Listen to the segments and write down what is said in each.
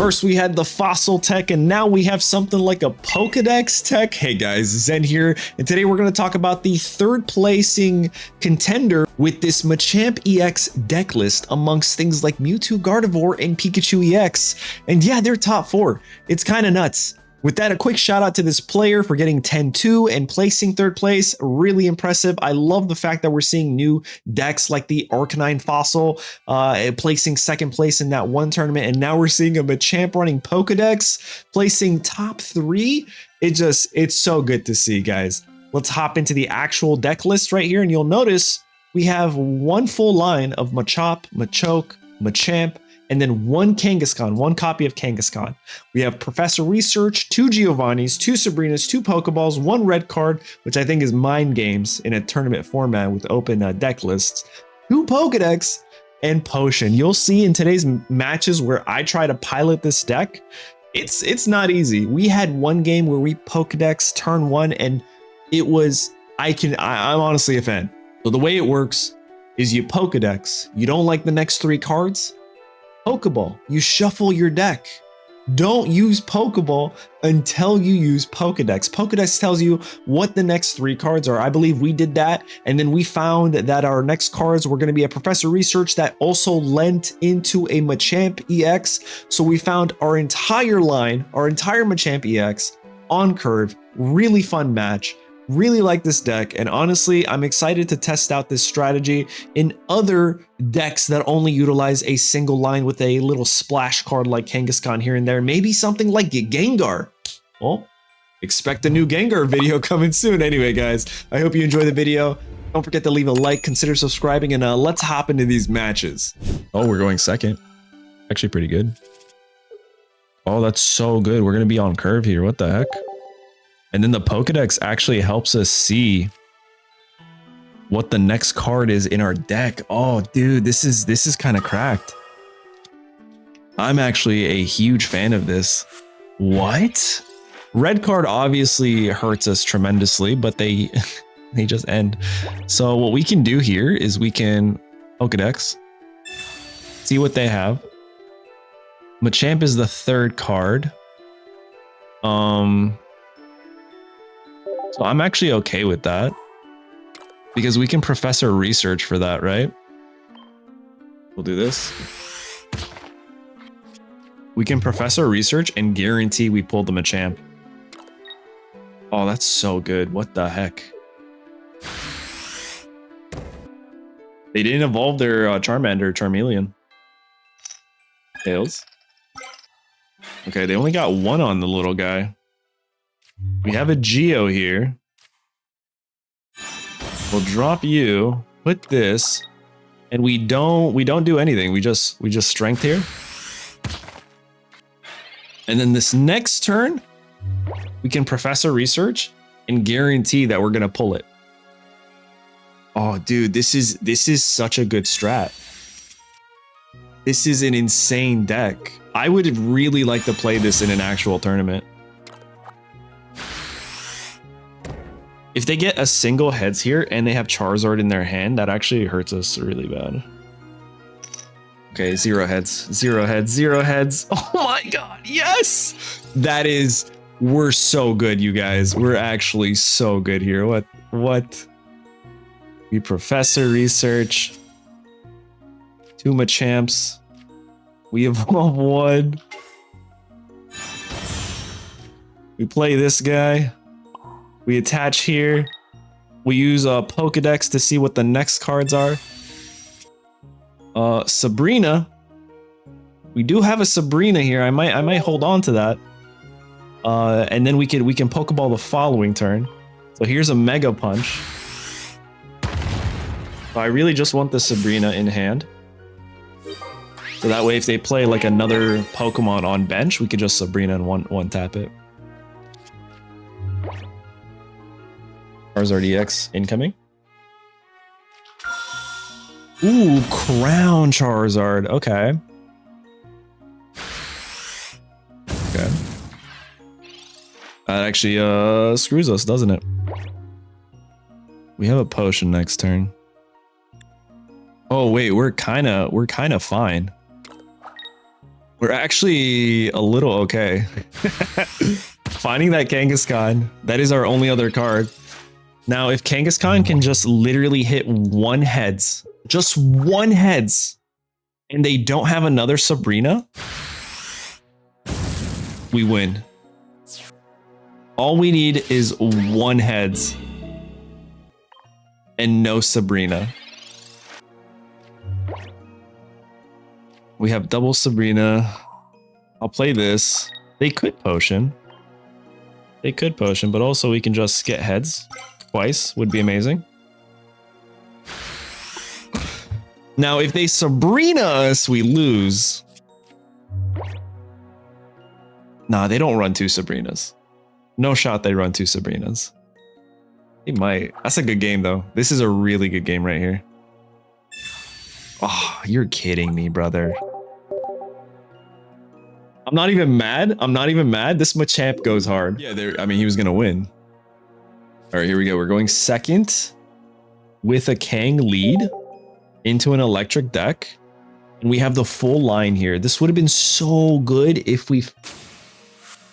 First, we had the fossil tech, and now we have something like a Pokedex tech. Hey guys, Zen here, and today we're going to talk about the third placing contender with this Machamp EX deck list amongst things like Mewtwo, Gardevoir, and Pikachu EX. And yeah, they're top 4. It's kind of nuts. With that, a quick shout out to this player for getting 10-2 and placing third place. Really impressive. I love the fact that we're seeing new decks like the Arcanine Fossil placing second place in that one tournament. And now we're seeing a Machamp running Pokedex placing top 3. It's so good to see, guys. Let's hop into the actual deck list right here. And you'll notice we have one full line of Machop, Machoke, Machamp, and then one Kangaskhan, one copy of Kangaskhan. We have Professor Research, 2 Giovannis, 2 Sabrinas, 2 Pokeballs, 1 red card, which I think is mind games in a tournament format with open deck lists, 2 Pokedex, and Potion. You'll see in today's matches where I try to pilot this deck, it's not easy. We had one game where we Pokedex turn 1, and it was, I'm honestly a fan. So the way it works is you Pokedex, you don't like the next 3 cards, Pokeball, you shuffle your deck. Don't use Pokeball until you use Pokedex. Pokedex tells you what the next 3 cards are. I believe we did that, and then we found that our next cards were going to be a Professor Research that also lent into a Machamp EX. So we found our entire line, our entire Machamp EX on curve. Really fun match. Really like this deck, and honestly, I'm excited to test out this strategy in other decks that only utilize a single line with a little splash card like Kangaskhan here and there. Maybe something like Gengar. Well, expect a new Gengar video coming soon. Anyway, guys, I hope you enjoy the video. Don't forget to leave a like, consider subscribing, and let's hop into these matches. Oh, we're going second. Actually pretty good. Oh, that's so good. We're going to be on curve here. What the heck? And then the Pokedex actually helps us see what the next card is in our deck. Oh, dude, this is kind of cracked. I'm actually a huge fan of this. What? Red card obviously hurts us tremendously, but they just end. So what we can do here is we can Pokedex, see what they have. Machamp is the 3rd card. So I'm actually okay with that because we can Professor Research for that, right? We'll do this. We can Professor Research and guarantee we pull the Machamp. Oh, that's so good. What the heck? They didn't evolve their Charmander, Charmeleon. Tails. Okay, they only got 1 on the little guy. We have a Geo here. We'll drop you, put this, and we don't do anything. We just strength here. And then this next turn, we can Professor Research and guarantee that we're gonna pull it. Oh, dude, this is such a good strat. This is an insane deck. I would really like to play this in an actual tournament. If they get a single heads here and they have Charizard in their hand, that actually hurts us really bad. Okay, 0 heads, 0 heads, 0 heads. Oh my god, yes! We're so good, you guys. We're actually so good here. What? We Professor Research. 2 Machamps. We evolve 1. We play this guy. We attach here. We use a Pokedex to see what the next cards are. Sabrina. We do have a Sabrina here. I might hold on to that. And then we can Pokeball the following turn. So here's a Mega Punch. So I really just want the Sabrina in hand. So that way if they play like another Pokemon on bench, we could just Sabrina and one tap it. Charizard EX incoming. Ooh, Crown Charizard. Okay. Okay. That actually screws us, doesn't it? We have a potion next turn. Oh wait, we're kind of fine. We're actually a little okay. Finding that Kangaskhan, that is our only other card. Now, if Kangaskhan can just literally hit one heads, just one heads, and they don't have another Sabrina, we win. All we need is one heads and no Sabrina. We have double Sabrina. I'll play this. They could potion. They could potion, but also we can just get heads twice. Would be amazing. Now, if they Sabrina us, we lose. Nah, they don't run two Sabrinas. No shot they run two Sabrinas. They might. That's a good game, though. This is a really good game right here. Oh, you're kidding me, brother. I'm not even mad. I'm not even mad. This Machamp goes hard. Yeah, I mean, he was going to win. All right, here we go. We're going second with a Kang lead into an electric deck. And we have the full line here. This would have been so good if we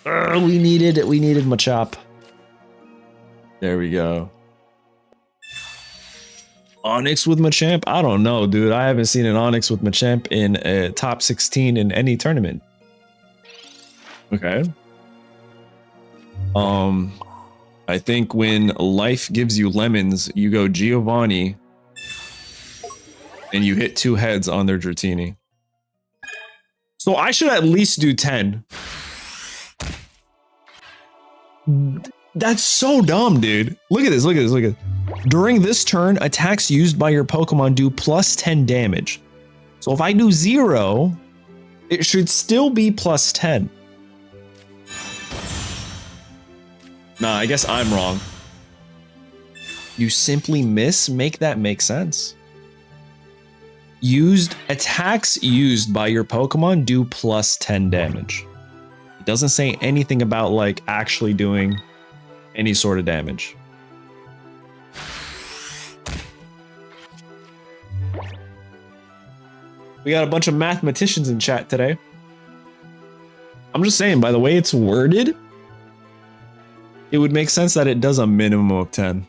needed Machamp. There we go. Onyx with Machamp? I don't know, dude. I haven't seen an Onyx with Machamp in a top 16 in any tournament. Okay. I think when life gives you lemons, you go Giovanni and you hit two heads on their Dratini. So I should at least do 10. That's so dumb, dude. Look at this, look at this, look at this. During this turn, attacks used by your Pokemon do plus 10 damage. So if I do 0, it should still be plus 10. Nah, I guess I'm wrong. You simply miss? Make that make sense. Attacks used by your Pokemon do plus 10 damage. It doesn't say anything about like actually doing any sort of damage. We got a bunch of mathematicians in chat today. I'm just saying, by the way it's worded, it would make sense that it does a minimum of 10.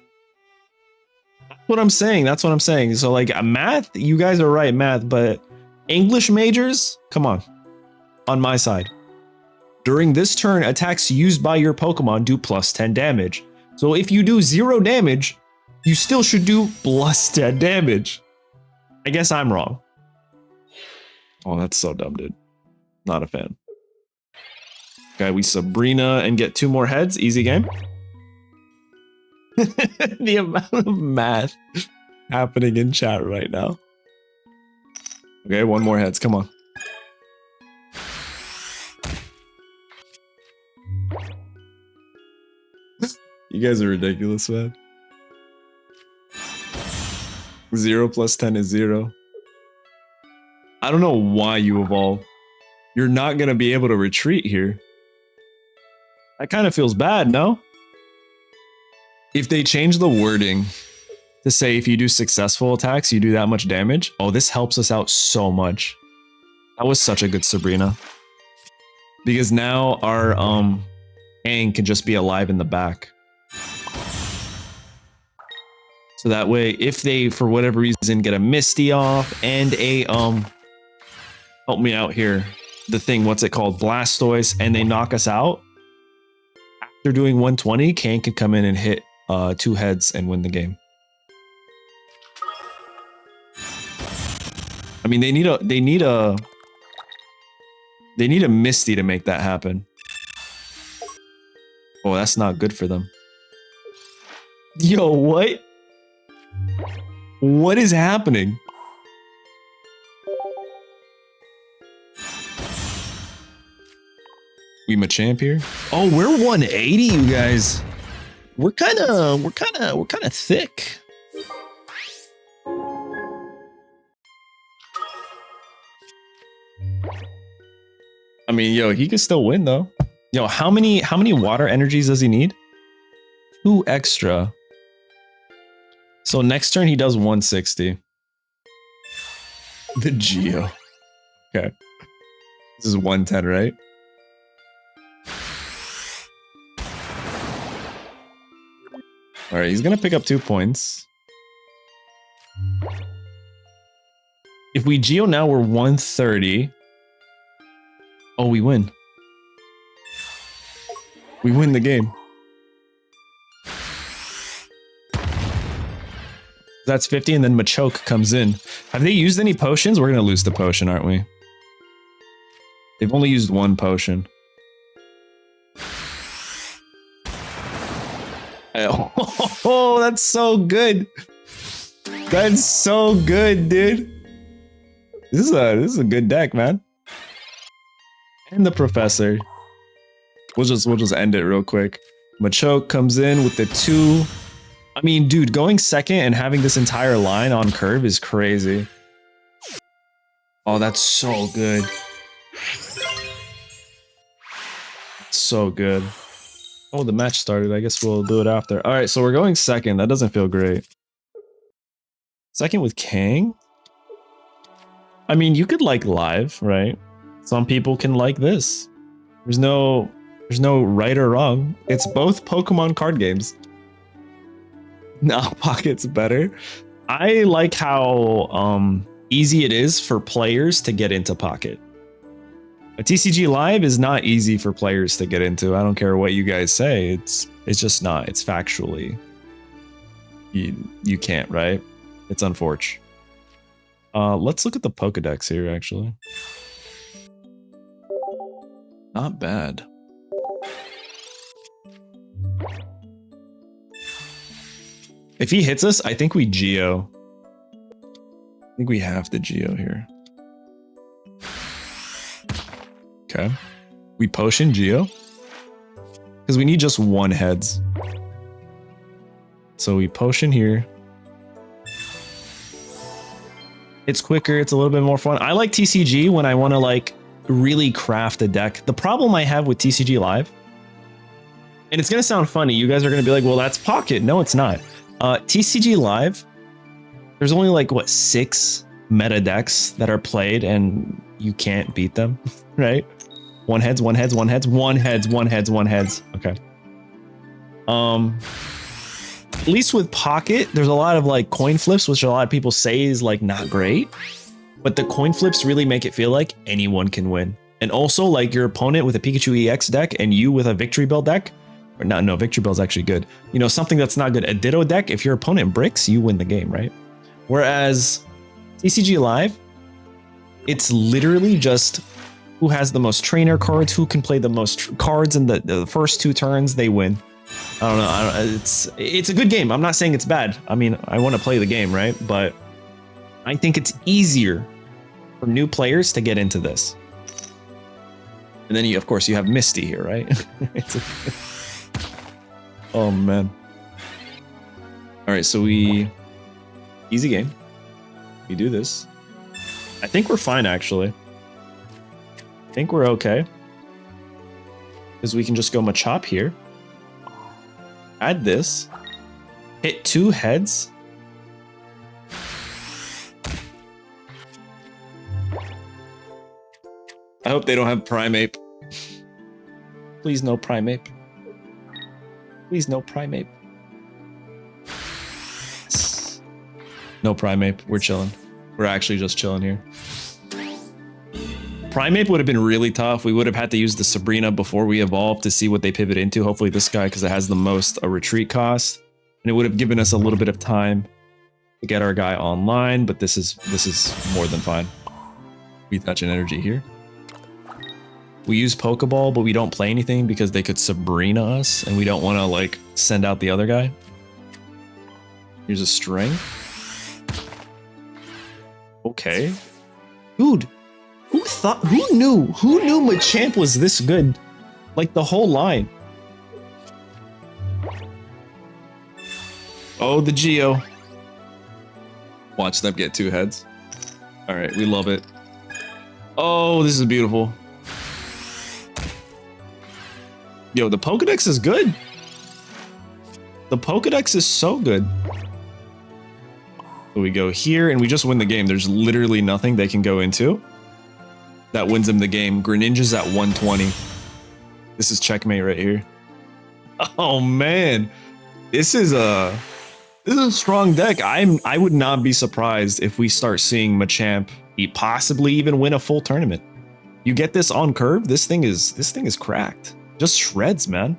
That's what I'm saying. That's what I'm saying. So like math, you guys are right, math, but English majors, come on my side. During this turn, attacks used by your Pokemon do plus 10 damage. So if you do 0 damage, you still should do plus 10 damage. I guess I'm wrong. Oh, that's so dumb, dude. Not a fan. Okay, we Sabrina and get 2 more heads. Easy game. The amount of math happening in chat right now. Okay, 1 more heads. Come on. You guys are ridiculous, man. 0 plus 10 is 0. I don't know why you evolve. You're not going to be able to retreat here. That kind of feels bad, no? If they change the wording to say if you do successful attacks, you do that much damage. Oh, this helps us out so much. That was such a good Sabrina. Because now our Aang can just be alive in the back. So that way, if they, for whatever reason, get a Misty off and a, help me out here, the thing, what's it called? Blastoise, and they knock us out, after doing 120, Kang could come in and hit 2 heads and win the game. I mean, they need a Misty to make that happen. Oh, that's not good for them. Yo, what? What is happening? We Machamp here? Oh, we're 180, you guys. We're kind of thick. I mean, yo, he can still win though. Yo, how many water energies does he need? 2 extra. So next turn he does 160. The Geo. Okay. This is 110, right? All right, he's gonna pick up 2 points. If we Geo now, we're 130. Oh, we win. We win the game. That's 50, and then Machoke comes in. Have they used any potions? We're gonna lose the potion, aren't we? They've only used 1 potion. Oh, that's so good. That's so good, dude. This is a good deck, man. And the professor. We'll just end it real quick. Machoke comes in with the 2. I mean, dude, going second and having this entire line on curve is crazy. Oh, that's so good. So good. Oh, the match started. I guess we'll do it after. All right, so we're going second. That doesn't feel great. Second with Kang? I mean, you could like live, right? Some people can like this. There's no right or wrong. It's both Pokemon card games. No, Pocket's better. I like how easy it is for players to get into Pocket. A TCG Live is not easy for players to get into. I don't care what you guys say. It's just not. It's factually. You can't, right? It's unfortunate. Let's look at the Pokedex here, actually. Not bad. If he hits us, I think we Geo. I think we have to Geo here. Okay. We potion Geo. Because we need just 1 heads. So we potion here. It's quicker, it's a little bit more fun. I like TCG when I want to like really craft a deck. The problem I have with TCG Live, and it's going to sound funny, you guys are going to be like, well, that's Pocket. No, it's not. TCG Live, there's only like, what, 6 meta decks that are played and you can't beat them, right? 1 heads, 1 heads, 1 heads, 1 heads, 1 heads, 1 heads. Okay. At least with Pocket, there's a lot of like coin flips, which a lot of people say is like not great, but the coin flips really make it feel like anyone can win. And also like your opponent with a Pikachu EX deck and you with a Victory Bell deck, or not, no, Victory Bell is actually good. You know, something that's not good, a Ditto deck, if your opponent bricks, you win the game, right? Whereas TCG Live, it's literally just who has the most trainer cards, who can play the most cards in the first 2 turns, they win. I don't know. It's a good game. I'm not saying it's bad. I mean, I want to play the game, right? But I think it's easier for new players to get into this. And then of course, you have Misty here, right? Oh man. All right, so easy game. We do this. I think we're fine, actually. I think we're okay. Because we can just go Machop here. Add this. Hit 2 heads. I hope they don't have Primeape. Please no Primeape. Please no Primeape. Yes. No Primeape. We're chilling. We're actually just chilling here. Primeape would have been really tough. We would have had to use the Sabrina before we evolved to see what they pivot into. Hopefully this guy, because it has the most retreat cost. And it would have given us a little bit of time to get our guy online, but this is more than fine. We touch an energy here. We use Pokeball, but we don't play anything because they could Sabrina us, and we don't want to like send out the other guy. Here's a string. Okay. Dude. Who knew Machamp was this good? Like the whole line. Oh, the Geo. Watch them get 2 heads. All right, we love it. Oh, this is beautiful. Yo, the Pokedex is good. The Pokedex is so good. So we go here and we just win the game. There's literally nothing they can go into. that wins him the game. Greninja's at 120. This is checkmate right here. Oh man, this is a strong deck. I would not be surprised if we start seeing Machamp possibly even win a full tournament. You get this on curve, this thing is cracked. Just shreds, man.